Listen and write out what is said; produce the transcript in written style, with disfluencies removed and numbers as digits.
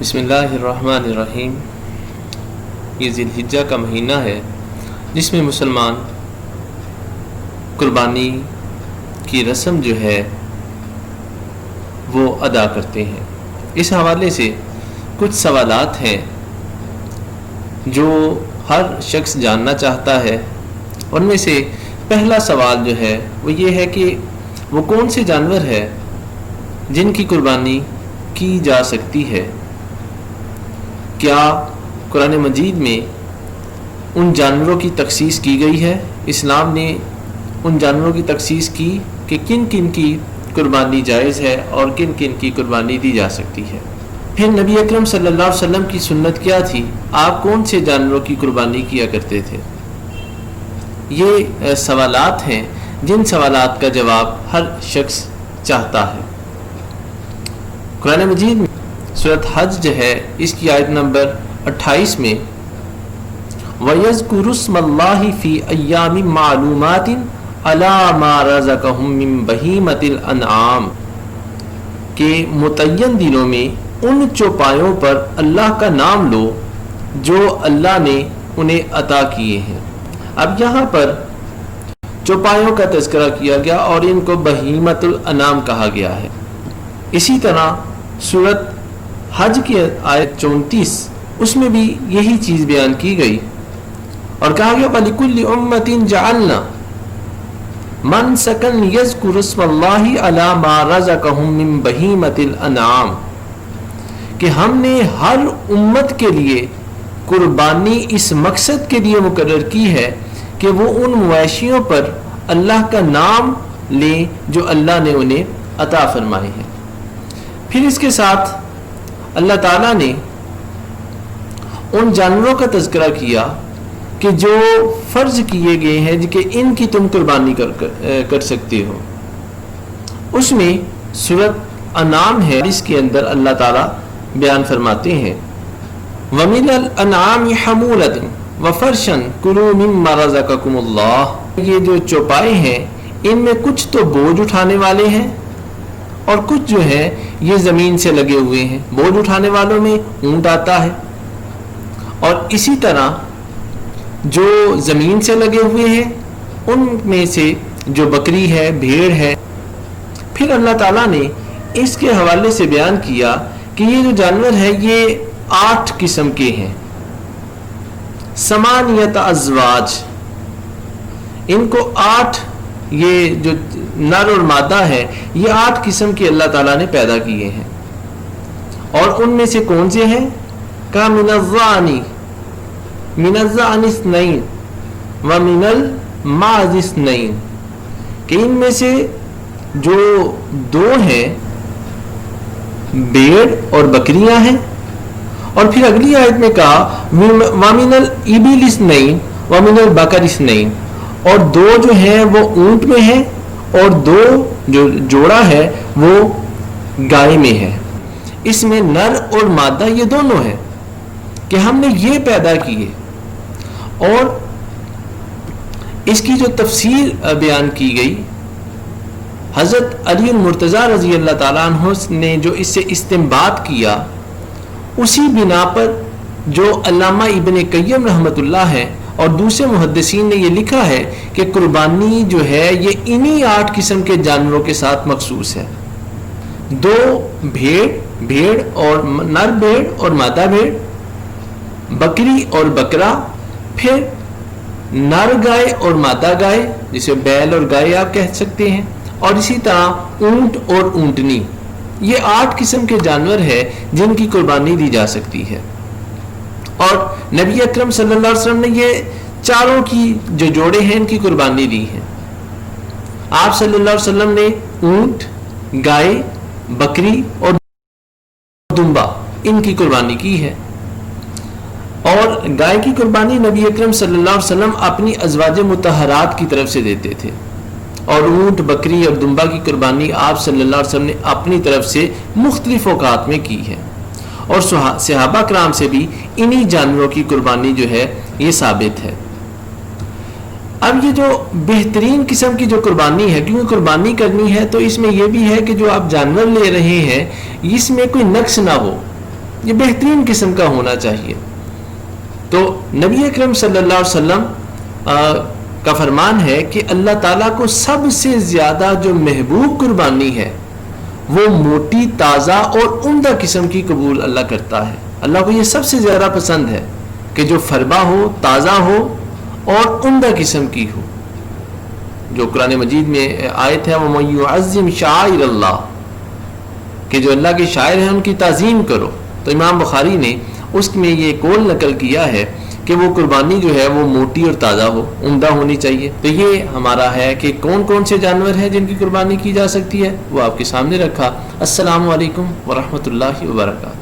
بسم اللہ الرحمن الرحیم۔ یہ ذی الحجہ کا مہینہ ہے جس میں مسلمان قربانی کی رسم جو ہے وہ ادا کرتے ہیں۔ اس حوالے سے کچھ سوالات ہیں جو ہر شخص جاننا چاہتا ہے۔ ان میں سے پہلا سوال جو ہے وہ یہ ہے کہ وہ کون سے جانور ہے جن کی قربانی کی جا سکتی ہے؟ کیا قرآن مجید میں ان جانوروں کی تخصیص کی گئی ہے؟ اسلام نے ان جانوروں کی تخصیص کی کہ کن کن کی قربانی جائز ہے اور کن کن کی قربانی دی جا سکتی ہے۔ پھر نبی اکرم صلی اللہ علیہ وسلم کی سنت کیا تھی؟ آپ کون سے جانوروں کی قربانی کیا کرتے تھے؟ یہ سوالات ہیں جن سوالات کا جواب ہر شخص چاہتا ہے۔ قرآن مجید میں سورۃ حج جو ہے اس کی آیت نمبر 28 میں وَيَذْكُرُ اسْمَ اللَّهِ فِي أَيَّامٍ مَّعْلُومَاتٍ عَلَىٰ مَا رَزَقَهُم مِّن بَهِیمَةِ الْأَنْعَامِ کہ متعین دنوں میں ان چوپایوں پر اللہ کا نام لو جو اللہ نے انہیں عطا کیے ہیں۔ اب یہاں پر چوپایوں کا تذکرہ کیا گیا اور ان کو بہیمۃ الانعام کہا گیا ہے۔ اسی طرح سورۃ حج کی آیت 34 اس میں بھی یہی چیز بیان کی گئی اور کہا گیا وَلِكُلِّ أُمَّةٍ جَعَلْنَا مَنْسَكًا يَذْكُرُ اسْمَ اللَّهِ عَلَىٰ مَا رَزَقَهُم مِّن بَهِیمَةِ الْأَنْعَامِ کہ ہم نے ہر امت کے لیے قربانی اس مقصد کے لیے مقرر کی ہے کہ وہ ان مویشیوں پر اللہ کا نام لیں جو اللہ نے انہیں عطا فرمائے ہیں۔ پھر اس کے ساتھ اللہ تعالیٰ نے ان جانوروں کا تذکرہ کیا کہ جو فرض کیے گئے ہیں کہ ان کی تم قربانی کر سکتے ہو۔ اس میں سورۃ انعام ہے، اس کے اندر اللہ تعالیٰ بیان فرماتے ہیں وَمِنَ الْأَنْعَامِ حَمُولَةٍ وَفَرْشًا كُلُوا مِمَّا رَزَقَكُمُ اللَّهُ یہ جو چوپائے ہیں ان میں کچھ تو بوجھ اٹھانے والے ہیں اور کچھ جو ہے یہ زمین سے لگے ہوئے ہیں۔ بوجھ اٹھانے والوں میں اونٹ آتا ہے اور اسی طرح جو زمین سے لگے ہوئے ہیں ان میں سے جو بکری ہے، بھیڑ ہے۔ پھر اللہ تعالیٰ نے اس کے حوالے سے بیان کیا کہ یہ جو جانور ہے یہ 8 قسم کے ہیں، 8 ازواج، ان کو 8 یہ جو نر اور مادہ ہے یہ 8 قسم کے اللہ تعالیٰ نے پیدا کیے ہیں۔ اور ان میں سے کون سے ہیں؟ کہا من الضأن اثنین ومن المعز اثنین کہ ان میں سے جو 2 ہیں بھیڑ اور بکریاں ہیں۔ اور پھر اگلی آیت میں کہا ومن الابل اثنین ومن البقر اثنین اور 2 جو ہیں وہ اونٹ میں ہیں اور 2 جو جوڑا ہے وہ گائے میں ہے۔ اس میں نر اور مادہ یہ دونوں ہیں کہ ہم نے یہ پیدا کیے۔ اور اس کی جو تفسیر بیان کی گئی حضرت علی المرتضیٰ رضی اللہ تعالیٰ عنہ نے جو اس سے استنباط کیا اسی بنا پر جو علامہ ابن قیم رحمۃ اللہ ہے اور دوسرے محدثین نے یہ لکھا ہے کہ قربانی جو ہے یہ انہی 8 قسم کے جانوروں کے ساتھ مخصوص ہے۔ 2 بھیڑ اور نر بھیڑ اور مادہ بھیڑ، بکری اور بکرا، پھر نر گائے اور مادہ گائے جسے بیل اور گائے آپ کہہ سکتے ہیں، اور اسی طرح اونٹ اور اونٹنی۔ یہ 8 قسم کے جانور ہے جن کی قربانی دی جا سکتی ہے۔ اور نبی اکرم صلی اللہ علیہ وسلم نے یہ چاروں کی جو جوڑے ہیں ان کی قربانی دی ہے۔ آپ صلی اللہ علیہ وسلم نے اونٹ، گائے، بکری اور دمبا ان کی قربانی کی ہے۔ اور گائے کی قربانی نبی اکرم صلی اللہ علیہ وسلم اپنی ازواج مطہرات کی طرف سے دیتے تھے، اور اونٹ، بکری اور دمبا کی قربانی آپ صلی اللہ علیہ وسلم نے اپنی طرف سے مختلف اوقات میں کی ہے۔ اور صحابہ کرام سے بھی انہی جانوروں کی قربانی جو ہے یہ ثابت ہے۔ اب یہ جو بہترین قسم کی جو قربانی ہے، کیونکہ قربانی کرنی ہے تو اس میں یہ بھی ہے کہ جو آپ جانور لے رہے ہیں اس میں کوئی نقص نہ ہو، یہ بہترین قسم کا ہونا چاہیے. تو نبی اکرم صلی اللہ علیہ وسلم کا فرمان ہے کہ اللہ تعالیٰ کو سب سے زیادہ جو محبوب قربانی ہے وہ موٹی، تازہ اور عمدہ قسم کی قبول اللہ کرتا ہے. اللہ کو یہ سب سے زیادہ پسند ہے کہ جو فربا ہو، تازہ ہو اور عمدہ قسم کی ہو. جو قرآن مجید میں آیت ہے وَمَن يُعَظِّمْ شَعَائِرَ اللَّهِ کہ جو اللہ کے شاعر ہیں ان کی تعظیم کرو. تو امام بخاری نے اس میں یہ قول نقل کیا ہے کہ وہ قربانی جو ہے وہ موٹی اور تازہ ہو، عمدہ ہونی چاہیے. تو یہ ہمارا ہے کہ کون کون سے جانور ہیں جن کی قربانی کی جا سکتی ہے، وہ آپ کے سامنے رکھا. السلام علیکم ورحمۃ اللہ وبرکاتہ.